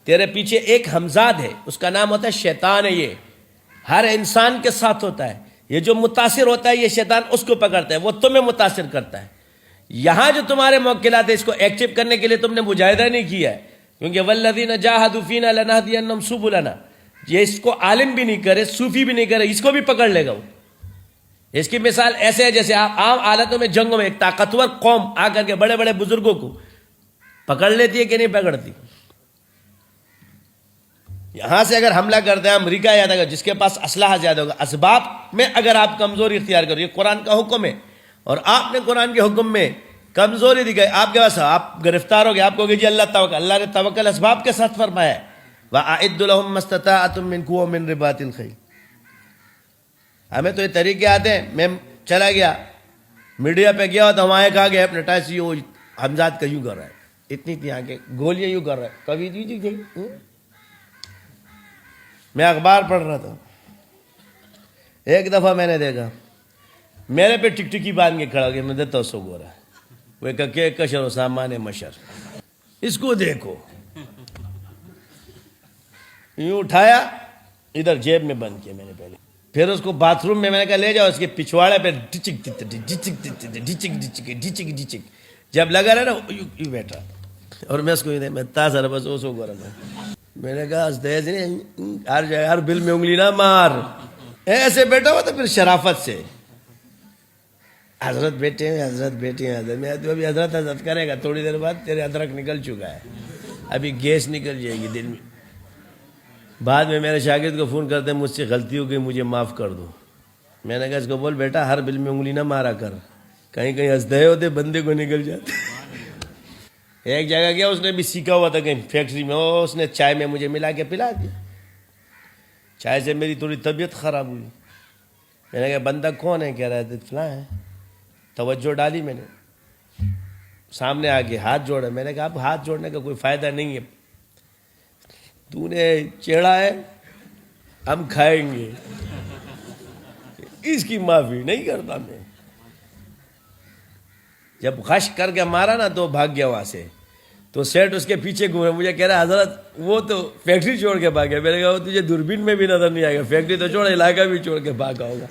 تیرے پیچھے ایک ہمزاد ہے، اس کا نام ہوتا ہے شیطان ہے. یہ ہر انسان کے ساتھ ہوتا ہے. یہ جو متاثر ہوتا ہے یہ شیطان اس کو پکڑتا ہے، وہ تمہیں متاثر کرتا ہے. یہاں جو تمہارے موکلات ہیں اس کو ایکٹیو کرنے کے لیے تم نے مجاہدہ نہیں کیا ہے، کیونکہ والذین جاہدوا فینا لنہدینہم سبلنا. یہ اس کو عالم بھی نہیں کرے، صوفی بھی نہیں کرے، اس کو بھی پکڑ لے گا وہ. اس کی مثال ایسے ہے جیسے آپ عام حالتوں میں جنگوں میں ایک طاقتور قوم آ کر کے بڑے بڑے بزرگوں کو پکڑ لیتی ہے کہ نہیں پکڑتی. یہاں سے اگر حملہ کرتے ہیں امریکہ یا اگر جس کے پاس اسلحہ زیادہ ہوگا، اسباب میں اگر آپ کمزوری اختیار کرو، یہ قرآن کا حکم ہے، اور آپ نے قرآن کے حکم میں کمزوری دکھائی، آپ کے پاس آپ گرفتار ہو گئے، آپ کو کہ جی اللہ توکل، اللہ نے توکل اسباب کے ساتھ فرمایا ہے وَأَعِدُّ لَهُم مَّا اسْتَطَعْتُم مِّن قُوَّةٍ وَمِن رِّبَاطِ الْخَيْلِ. ہمیں تو یہ طریقے آتے ہیں. میں چلا گیا میڈیا پہ گیا تو وہاں ایک آ گیا اپنے ٹائس، وہ حمزاد کا یوں کر رہا ہے، اتنی آگے گولیاں یوں کر رہا ہے، کبھی جی. میں اخبار پڑھ رہا تھا، ایک دفعہ میں نے دیکھا میرے پہ ٹکٹکی باندھ کے کھڑا گیا، میں دیتا ہوں سو گو رہا وہ کہ کشر و سامان مشر. اس کو دیکھو یوں اٹھایا، ادھر جیب میں بند کیا میں نے پہلے، پھر اس کو باتھ روم میں نے کہا لے جاؤ، اس کے پچھواڑے پہ ڈچک ڈچک ڈچک ڈچک جب لگا رہا نا یوں بیٹھا، اور میں اس کو میں تازہ بس سو گو رہا تھا. میں نے کہا ہر جگہ ہر بل میں انگلی نہ مار. ایسے بیٹھا ہوا تو پھر شرافت سے حضرت بیٹے ہیں، حضرت بیٹے ہیں، حضرت. میں تو ابھی حضرت حضرت کرے گا، تھوڑی دیر بعد تیرے ادرک نکل چکا ہے، ابھی گیس نکل جائے گی دن میں. بعد میں میرے شاگرد کو فون کرتے ہیں مجھ سے غلطی ہو گئی مجھے معاف کر دو. میں نے کہا اس کو بول بیٹا ہر بل میں انگلی نہ مارا کر، کہیں کہیں ہنسدے ہوتے بندے کو نکل جاتے. ایک جگہ گیا، اس نے بھی سیکھا ہوا تھا کہیں فیکٹری میں، اس نے چائے میں مجھے ملا کے پلا دیا. چائے سے میری تھوڑی طبیعت خراب ہوئی. میں نے کہا بندہ کون ہے؟ کہہ رہا ہے فلاں ہے. توجہ ڈالی میں نے، سامنے آ کے ہاتھ جوڑا. میں نے کہا اب ہاتھ جوڑنے کا کوئی فائدہ نہیں ہے، تو نے چڑھا ہے ہم کھائیں گے، اس کی معافی نہیں کرتا میں. جب خش کر کے مارا نا تو بھاگ گیا وہاں سے. تو سیٹ اس کے پیچھے گھومے، مجھے کہہ رہا حضرت وہ تو فیکٹری چھوڑ کے بھاگ گیا. میں نے کہا وہ تجھے دوربین میں بھی نظر نہیں آئے گا، فیکٹری تو چھوڑ علاقہ بھی چھوڑ کے بھاگا ہوگا.